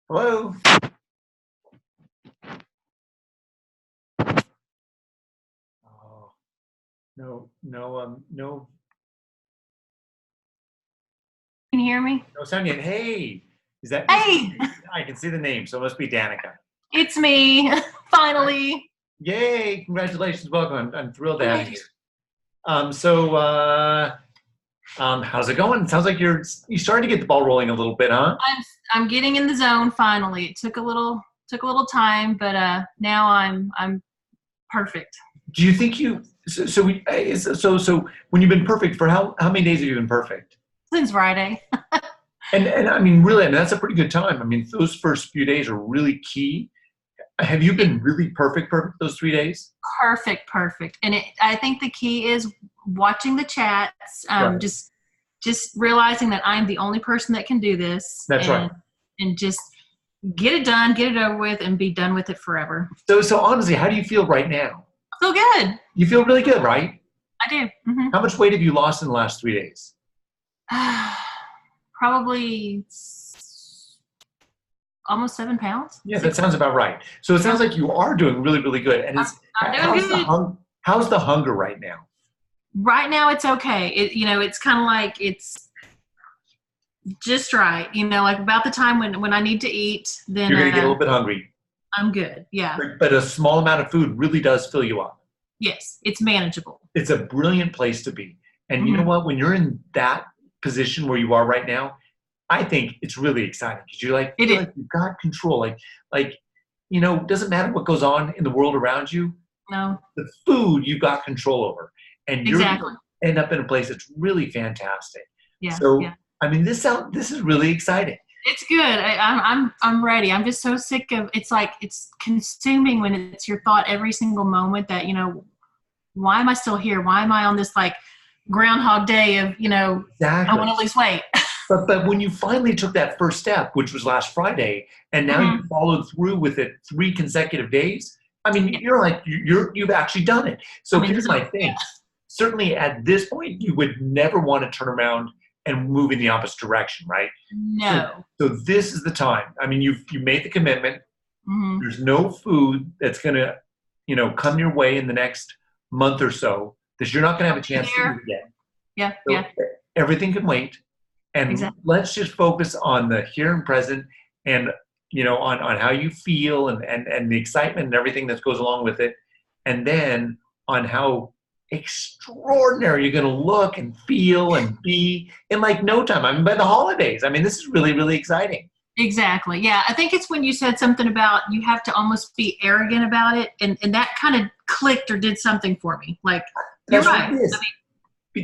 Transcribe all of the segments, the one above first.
Hello. Oh, no, Can you hear me? no sound yet. Hey, is that you? Hey, I can see the name, so it must be Danica. it's me. Right. Finally. Yay! Congratulations, welcome. I'm thrilled to have you. Thanks. So, how's it going? Sounds like you starting to get the ball rolling a little bit, huh? I'm getting in the zone finally. It took a little time, but now I'm perfect. Do you think you? So when you've been perfect for how many days have you been perfect? Since Friday. And I mean, really, I mean that's a pretty good time. I mean, those first few days are really key. Have you been really perfect those 3 days? Perfect. And I think the key is watching the chats. Right. Just realizing that I'm the only person that can do this, That's right. and just get it done, get it over with, and be done with it forever. So honestly, how do you feel right now? I feel good. You feel really good, right? I do. How much weight have you lost in the last 3 days? Probably almost 7 pounds. Yeah, that sounds about right. So it sounds like you are doing really, really good. And I'm, it's I'm doing good. how's the hunger right now? Right now, it's okay. It's kind of like it's just right. Like about the time when I need to eat, then You're gonna get a little bit hungry. I'm good. Yeah. But a small amount of food really does fill you up. Yes, it's manageable. It's a brilliant place to be. And you know Hmm. what? When you're in that position where you are right now, I think it's really exciting because you like It feel is. like you've got control. Like it doesn't matter what goes on in the world around you. No, The food you've got control over, and you're going exactly. to end up in a place that's really fantastic. Yeah, So, yeah. I mean, this is really exciting. It's good. I'm ready. I'm just so sick of. It's like it's consuming when it's your thought every single moment that why am I still here? Why am I on this like Groundhog Day of I Exactly. want to lose weight. But when you finally took that first step, which was last Friday, and now you Hmm. followed through with it 3 consecutive days, I mean, Yeah, you're like you've actually done it. So I'm in the here's zone. my Yeah. thing. Certainly at this point, you would never want to turn around and move in the opposite direction, right? So No. so this is the time. I mean, you made the commitment. Hmm. There's no food that's gonna, come your way in the next month or so that you're not gonna have a chance to eat Here. again. Yeah. So Yeah. everything can wait, and Exactly. let's just focus on the here and present, and on how you feel, and the excitement and everything that goes along with it, and then on how extraordinary you're going to look and feel and be in like no time. I mean, by the holidays. I mean, this is really, really exciting. Exactly. Yeah. I think it's when you said something about you have to almost be arrogant about it, and that kind of clicked or did something for me. Like you're That's what right. it is.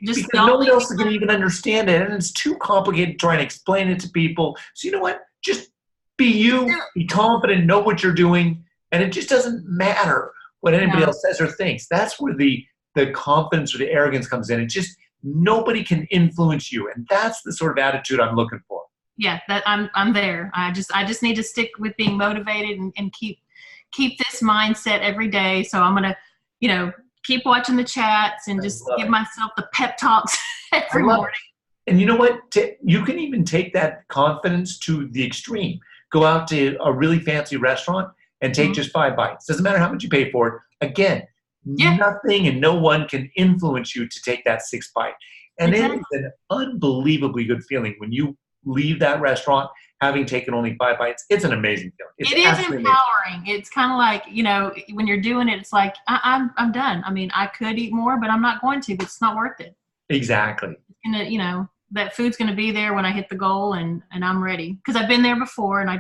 Just Because don't no one leave else is going to even understand it, and it's too complicated to try and explain it to people. So you know what? Just be you, me. be confident, know what you're doing, and it just doesn't matter what anybody No. else says or thinks. That's where the confidence or the arrogance comes in. It's just nobody can influence you, and that's the sort of attitude I'm looking for. Yeah. That I'm there. I just need to stick with being motivated and keep this mindset every day. So I'm gonna, you know, keep watching the chats and I just love give it. myself the pep talks I every love it. morning. And you know what? You can even take that confidence to the extreme. Go out to a really fancy restaurant and take Mhm. just 5 bites. Doesn't matter how much you pay for it. Again, Yeah. nothing and no one can influence you to take that sixth bite. And it is Exactly. an unbelievably good feeling when you leave that restaurant having taken only 5 bites. It's an amazing feeling. It's It is absolutely amazing. empowering. It's kind of like when you're doing it, it's like I'm done. I mean, I could eat more, but I'm not going to. But it's not worth it. Exactly. And that food's gonna be there when I hit the goal, and I'm ready because I've been there before, and I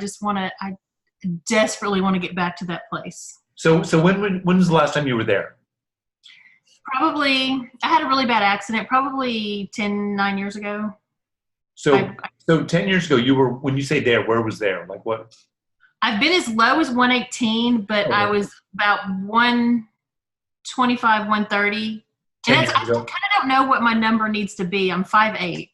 desperately want to get back to that place. So when was the last time you were there? Probably, I had a really bad accident. Probably 9 years ago. So I so 10 years ago, you were, when you say there, where was there? Like what? I've been as low as 118, but I Okay. was about 125, 130. And 10 that's, years I kind ago. of don't know what my number needs to be. I'm 5'8",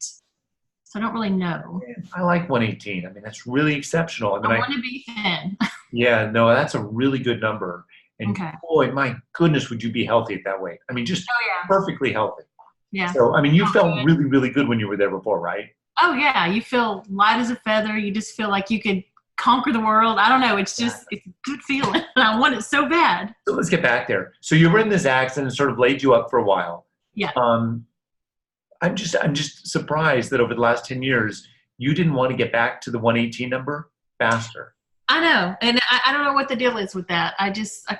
so I don't really know. Yeah, I like 118. I mean, that's really exceptional. I I mean, want to be thin. yeah, no, that's a really good number. And Okay. boy, my goodness, would you be healthy at that weight? I mean, just Oh yeah. perfectly healthy. Yeah. So, I mean, you Oh felt good. really, really good when you were there before, right? Oh yeah. You feel light as a feather. You just feel like you could conquer the world. I don't know. It's just, it's a good feeling. I want it so bad. So let's get back there. So you were in this accident and sort of laid you up for a while. Yeah. I'm just surprised that over the last 10 years, you didn't want to get back to the 118 number faster. I know. And I don't know what the deal is with that. I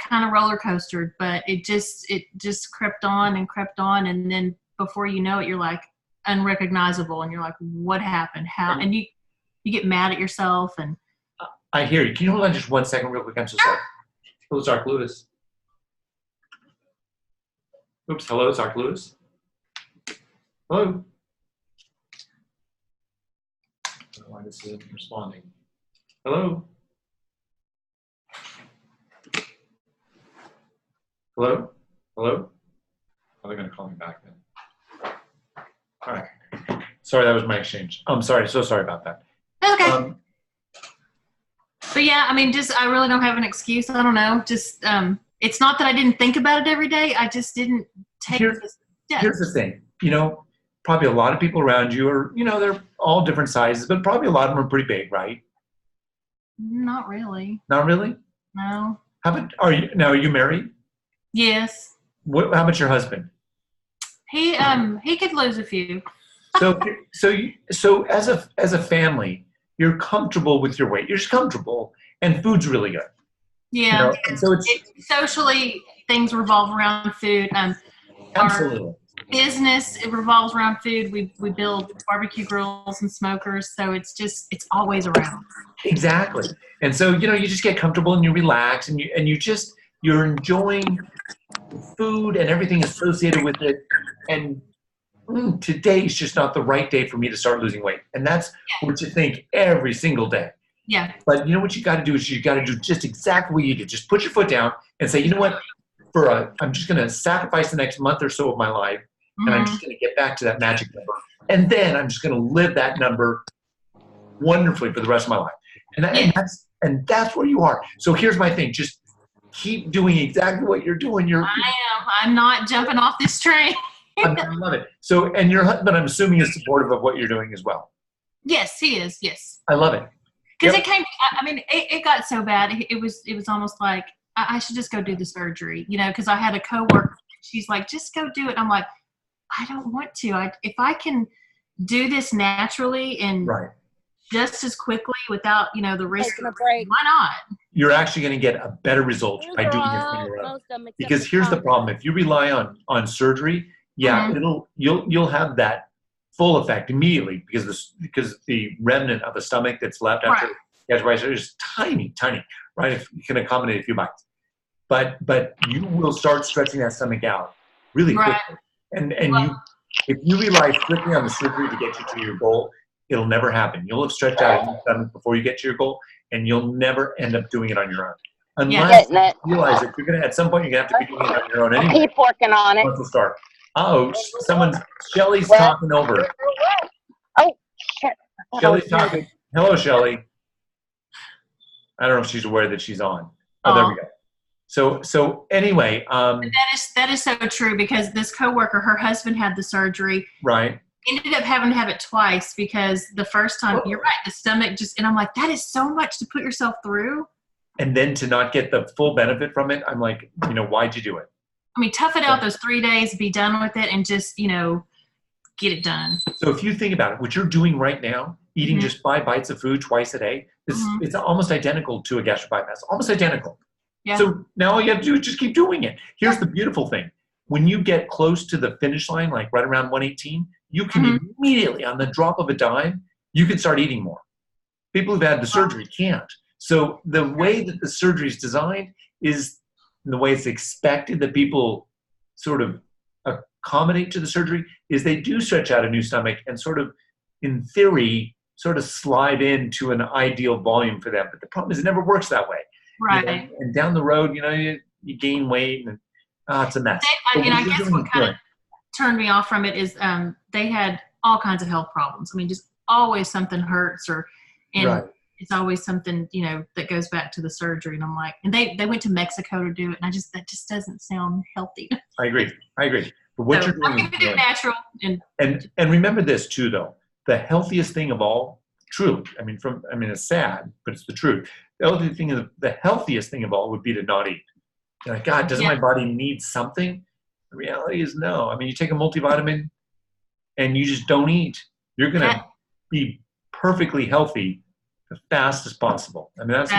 kind of roller coastered, but it just crept on. And then before you know it, you're like unrecognizable. And you're like, what happened? How? And you get mad at yourself. And I hear you. Can you hold on just 1 second real quick? I'm so sorry. Hello, Zark Lewis. Oops. Hello, Zark Lewis. Hello. I don't know why this isn't responding. Hello. Hello? Hello? Oh, they're going to call me back then. All right. Sorry, that was my exchange. I'm sorry. So sorry about that. okay. But yeah, I mean, I really don't have an excuse. I don't know. Just, it's not that I didn't think about it every day. I just didn't take the steps. Here's the thing. Probably a lot of people around you are, they're all different sizes, but probably a lot of them are pretty big, right? Not really. Not really? No. Are you married? Yes. How about your husband? He could lose a few. So as a family, you're comfortable with your weight. You're just comfortable, and food's really good. Yeah. And so it's socially, things revolve around food. Absolutely. Our business, it revolves around food. We build barbecue grills and smokers, so it's always around. Exactly. And so you just get comfortable and you relax and you're enjoying food and everything associated with it. And today's just not the right day for me to start losing weight. And that's what you think every single day. Yeah. But you know what you got to do is you got to do just exactly what you did. Just put your foot down and say, you know what, I'm just going to sacrifice the next month or so of my life, and I'm just going to get back to that magic number. And then I'm just going to live that number wonderfully for the rest of my life. And that's where you are. So here's my thing. Just keep doing exactly what you're doing. I am. I'm not jumping off this train. I love it. So, and your husband, I'm assuming, is supportive of what you're doing as well. Yes, he is. Yes. I love it. Because it got so bad. It was almost like I should just go do the surgery, because I had a coworker. She's like, just go do it. I'm like, I don't want to. If I can do this naturally and just as quickly without, the risk of why not? You're actually going to get a better result by doing it on your own. Because here's the problem: if you rely on surgery, you'll have that full effect immediately because the remnant of the stomach that's left after surgery is tiny, right? If you can accommodate a few bites, but you will start stretching that stomach out really quickly. And if you rely strictly on the surgery to get you to your goal, it'll never happen. You'll have stretched out your stomach before you get to your goal, and you'll never end up doing it on your own. Unless you realize that at some point, you're going to have to be doing it on your own anyway. Keep working on it. Once we start. Shelly's talking over. Oh, shit. Shelly's talking. Hello, Shelly. I don't know if she's aware that she's on. Oh, there we go. So anyway. That is so true because this coworker, her husband had the surgery. Right. Ended up having to have it twice because the first time, you're right, the stomach and I'm like, that is so much to put yourself through. And then to not get the full benefit from it, I'm like, why'd you do it? I mean, tough it out those 3 days, be done with it, and just, get it done. So if you think about it, what you're doing right now, eating just 5 bites of food twice a day, it's almost identical to a gastric bypass, almost identical. Yeah. So now all you have to do is just keep doing it. Here's the beautiful thing. When you get close to the finish line, like right around 118, you can immediately, on the drop of a dime, you can start eating more. People who've had the surgery can't. So the way that the surgery is designed is the way it's expected that people sort of accommodate to the surgery is they do stretch out a new stomach and sort of, in theory, sort of slide into an ideal volume for them. But the problem is it never works that way. Right. And down the road, you gain weight and it's a mess. I guess what kind of turned me off from it is they had all kinds of health problems. I mean, just always something hurts it's always something, that goes back to the surgery. And I'm like, and they went to Mexico to do it. And that just doesn't sound healthy. I agree. But what you're doing I'm going to do it natural. And remember this too, though. The healthiest thing of all Truly. I mean, it's sad, but it's the truth. The other thing, the healthiest thing of all would be to not eat. You're like, God, doesn't my body need something? The reality is no. I mean, you take a multivitamin and you just don't eat. You're going to be perfectly healthy the fastest possible. I mean, that's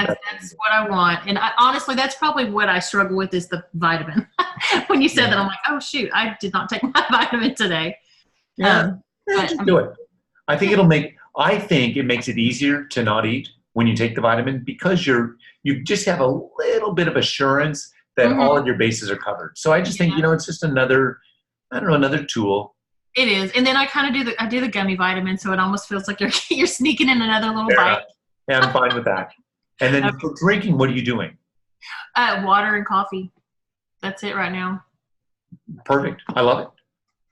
what I want. And honestly, that's probably what I struggle with is the vitamin. When you said that, I'm like, oh, shoot, I did not take my vitamin today. Yeah, just do it. I think it makes it easier to not eat when you take the vitamin because you just have a little bit of assurance that all of your bases are covered. So I just think, it's just another tool. It is. And then I kind of do the gummy vitamin, so it almost feels like you're sneaking in another little Fair bite. Enough. Yeah, I'm fine with that. And then for drinking, what are you doing? Water and coffee. That's it right now. Perfect. I love it.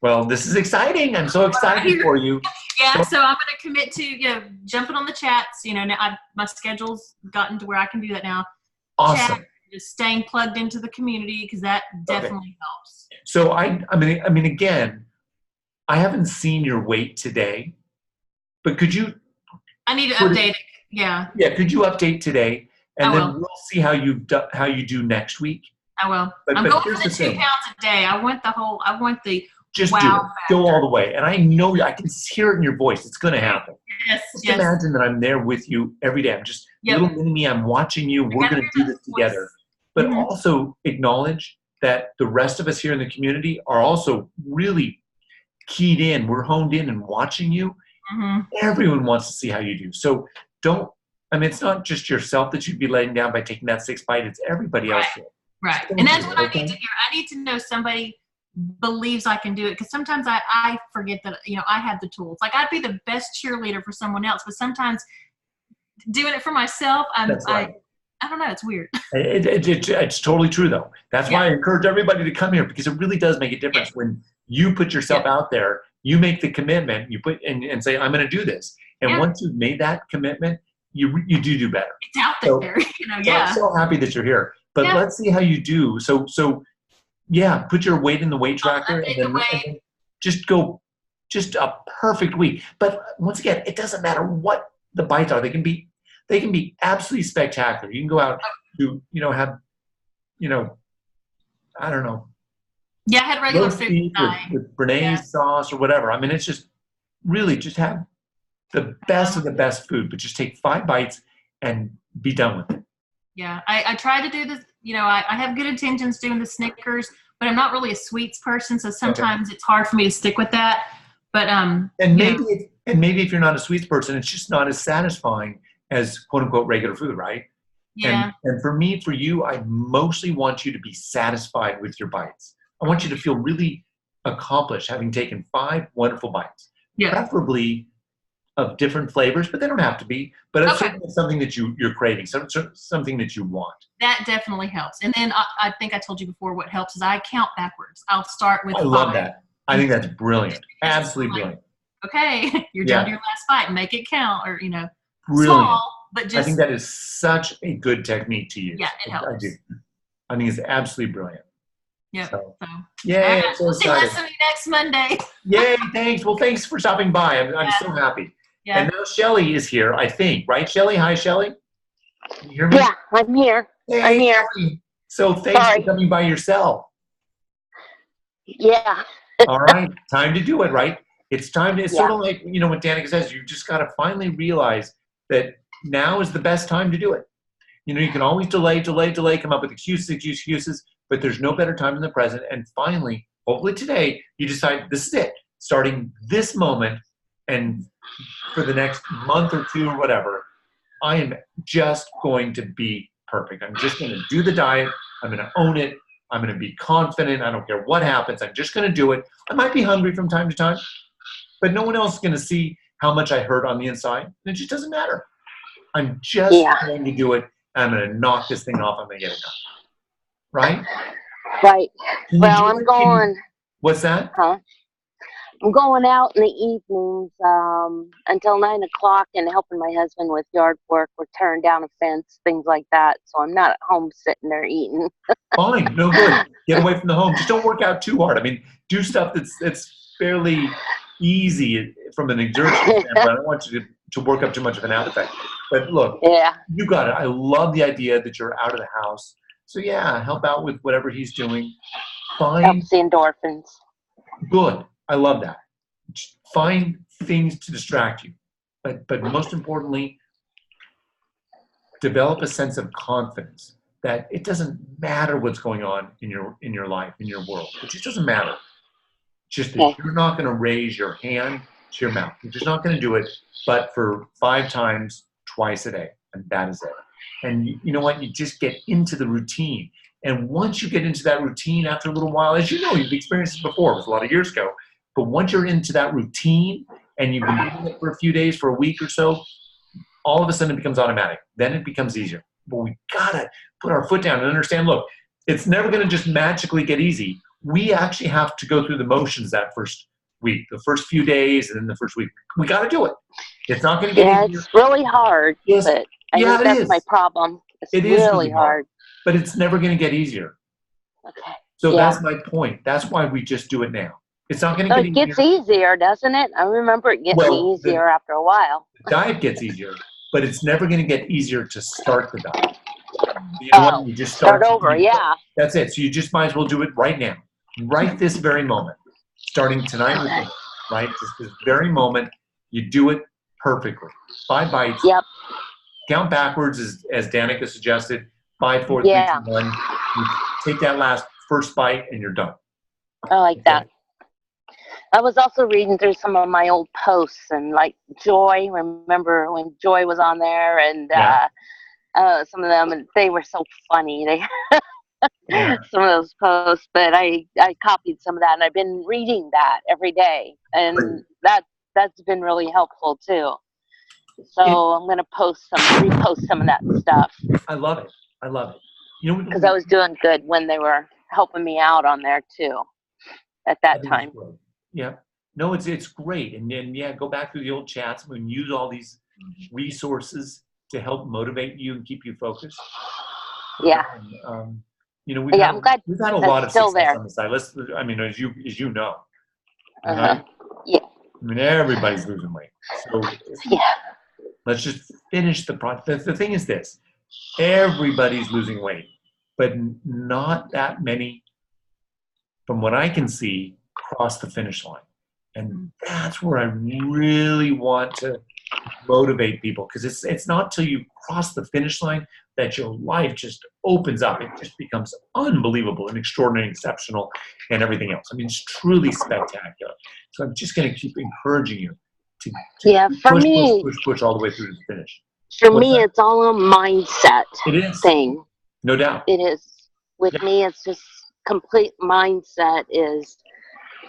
Well, this is exciting. I'm so excited for you. Yeah, so I'm going to commit to jumping on the chats. Now my schedule's gotten to where I can do that now. Awesome. Chat, just staying plugged into the community because that definitely helps. So I mean, again, I haven't seen your weight today, but could you? I need to update it. Yeah. Yeah. Could you update today, and then we'll see how you do next week. I will. I'm going for the 2 pounds a day. I want the. Just do it. Go all the way. And I know I can hear it in your voice. It's going to happen. Yes. Just imagine that I'm there with you every day. I'm just little mini me. I'm watching you. We're going to do this together. But also acknowledge that the rest of us here in the community are also really keyed in. We're honed in and watching you. Everyone wants to see how you do. So it's not just yourself that you'd be letting down by taking that 6 bite. It's everybody else. Right. And that's what I need to hear. I need to know somebody believes I can do it, because sometimes I forget that I have the tools. Like, I'd be the best cheerleader for someone else, but sometimes doing it for myself, I don't know, it's weird. It's totally true though. That's why I encourage everybody to come here, because it really does make a difference when you put yourself out there. You make the commitment, you put and say, I'm going to do this, and once you've made that commitment, you do better. It's out there. So I'm so happy that you're here, but let's see how you do. So put your weight in the weight tracker, and then just go a perfect week. But once again, it doesn't matter what the bites are. They can be absolutely spectacular. You can go out to have I don't know. Yeah, I had regular food with Bernaise sauce or whatever. I mean, it's just really just have the best of the best food, but just take 5 bites and be done with it. Yeah, I try to do this. I have good intentions doing the Snickers, but I'm not really a sweets person, so sometimes it's hard for me to stick with that. But maybe if you're not a sweets person, it's just not as satisfying as quote unquote regular food, right? Yeah. And for you, I mostly want you to be satisfied with your bites. I want you to feel really accomplished having taken 5 wonderful bites, preferably of different flavors, but they don't have to be. But it's certainly something that you're craving, something that you want. That definitely helps. And then I think I told you before, what helps is I count backwards. I'll start with 5. I love that. I think that's brilliant. Absolutely brilliant. Okay, you're down to your last bite. Make it count, or brilliant. Small, but just. I think that is such a good technique to use. Yeah, it helps. I do. I think it's absolutely brilliant. Yeah. So, yay! Right, we'll see you next Monday. Yay! Thanks. Well, thanks for stopping by. I'm so happy. Yeah. And now Shelly is here, I think, right, Shelly? Hi, Shelly. Can you hear me? Yeah, I'm here. Hey, I'm here. Shelly. So thanks for coming by yourself. Yeah. All right, time to do it, right? It's time to. It's sort of like what Danica says. You just got to finally realize that now is the best time to do it. You can always delay, come up with excuses, but there's no better time than the present. And finally, hopefully today, you decide this is it. Starting this moment, and for the next month or 2 or whatever, I am just going to be perfect. I'm just going to do the diet. I'm going to own it. I'm going to be confident. I don't care what happens. I'm just going to do it. I might be hungry from time to time, but no one else is going to see how much I hurt on the inside. And it just doesn't matter. I'm just going to do it. I'm going to knock this thing off. I'm going to get it done. Right? Right. Well, I'm going. What's that? Huh? I'm going out in the evenings until 9 o'clock and helping my husband with yard work. We're tearing down a fence, things like that. So I'm not at home sitting there eating. Fine. No good. Get away from the home. Just don't work out too hard. I mean, do stuff that's fairly easy from an exertion standpoint. I don't want you to to work up too much of an appetite. But look, Yeah. you got it. I love the idea that you're out of the house. So yeah, help out with whatever he's doing. Find Helps the endorphins. good. I love that. Find things to distract you. But most importantly, develop a sense of confidence that it doesn't matter what's going on in your life, in your world. It just doesn't matter. Just that Okay. you're not going to raise your hand to your mouth. You're just not going to do it, but for 5 times, twice a day, and that is it. And you know what? You just get into the routine. And once you get into that routine after a little while, as you know, you've experienced this before, it was a lot of years ago, but once you're into that routine and you've been doing it for a few days, for a week or so, all of a sudden it becomes automatic. Then it becomes easier. But we gotta put our foot down and understand, look, it's never gonna just magically get easy. We actually have to go through the motions that first week, the first few days, and then the first week. We gotta do it. It's not gonna get easier. It's really hard, Yes. but I think that's my problem. It's It is really hard. but it's never going to get easier. Okay. So Yeah. that's my point. That's why we just do it now. It's not going to So get it gets easier. easier, doesn't it? I remember it getting easier after a while. The diet gets easier, but it's never going to get easier to start the diet. You know what? You just start over, yeah. That's it. So you just might as well do it right now, right this very moment, starting tonight with this, right? Just this very moment, you do it perfectly. 5 bites. Yep. Count backwards as Danica suggested. 5, 4, 3, Yeah. 2, 1. You take that first bite and you're done. I like that. I was also reading through some of my old posts and like Joy. Remember when Joy was on there and some of them, and they were so funny. They some of those posts, but I copied some of that and I've been reading that every day, and that's been really helpful too. So I'm gonna repost some of that stuff. I love it. I love it. You know, because I was doing good when they were helping me out on there too at that time. Yeah. No, it's great. And then, yeah, go back through the old chats and use all these resources to help motivate you and keep you focused. Yeah. And, you know, I'm glad we've had a lot of still success there. on the side. I mean, as you know, right? Yeah. I mean, everybody's losing weight. So let's just finish the process. The thing is this. Everybody's losing weight, but not that many, from what I can see, cross the finish line. And that's where I really want to motivate people, because it's not till you cross the finish line that your life just opens up. It just becomes unbelievable and extraordinary and exceptional and everything else. I mean, it's truly spectacular. So I'm just going to keep encouraging you to push all the way through to the finish. For me, it's all a mindset thing. No doubt. It is. With me, it's just complete mindset is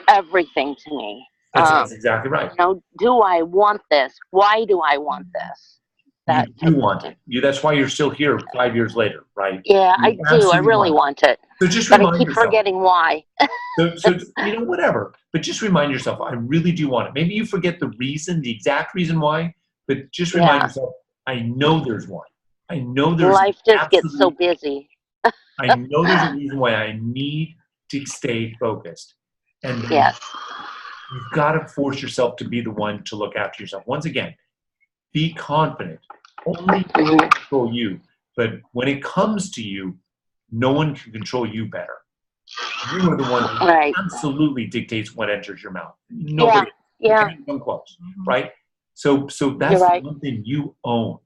everything to me. That's exactly right. You know, do I want this? Why do I want this? You want it. That's why you're still here 5 years later, right? Yeah, I do. I really want it. So just but remind I keep yourself. Forgetting why. so whatever. But just remind yourself, I really do want it. Maybe you forget the exact reason why, but just remind yourself, I know there's one. I know there's life just gets so busy. I know there's a reason why I need to stay focused. And you've got to force yourself to be the one to look after yourself. Once again, be confident. Only you can control you. But when it comes to you, no one can control you better. You are the one who absolutely dictates what enters your mouth. Nobody. Yeah. Come close, right? So that's the one thing you own,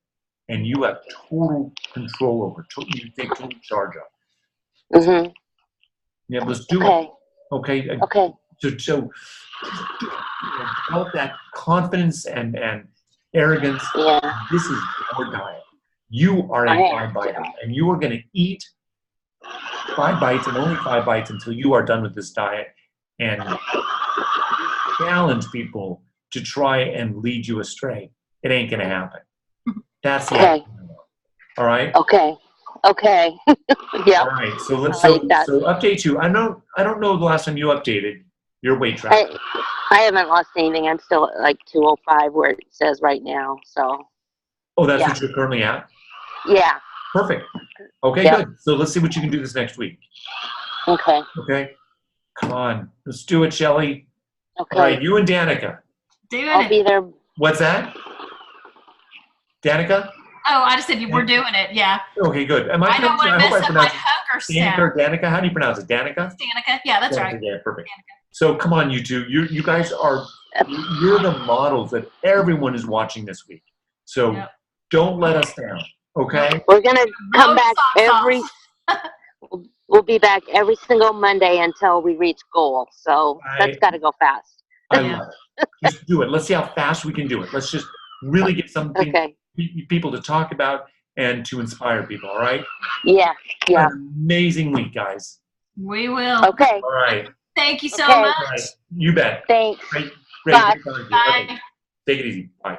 and you have total control over. You take total charge of. Mm-hmm. Yeah, let's do it. Okay. Okay. So develop that confidence and arrogance. Yeah. This is your diet. You are a 5-biter, and you are going to eat 5 bites and only 5 bites until you are done with this diet, and challenge people to try and lead you astray. It ain't going to happen. That's it. All right. Okay. Yeah. All right. So so update you. I don't know the last time you updated your weight tracker. I haven't lost anything. I'm still at like 205 where it says right now. So. Oh, that's what you're currently at? Yeah. Perfect. Okay, good. So let's see what you can do this next week. Okay. Come on. Let's do it, Shelly. Okay. All right, you and Danica. Do it. I'll be there. What's that? Danica? Oh, I just said we're doing it. Yeah. Okay, good. Am I don't want to mess up my hooker Danica or sound. Danica? How do you pronounce it? Danica? Danica. Yeah, that's Danica, right. Yeah, perfect. Danica. So come on, you two. You guys are you're the models that everyone is watching this week. So don't let us down. Okay? We're gonna come back socks we'll be back every single Monday until we reach goal. So that's got to go fast. I love it. Just do it. Let's see how fast we can do it. Let's just really get something people to talk about and to inspire people. All right? Yeah. Have an amazing week, guys. We will. Okay. All right. Thank you so much. Right. You bet. Thanks. Great. Bye. Bye. Okay. Take it easy. Bye.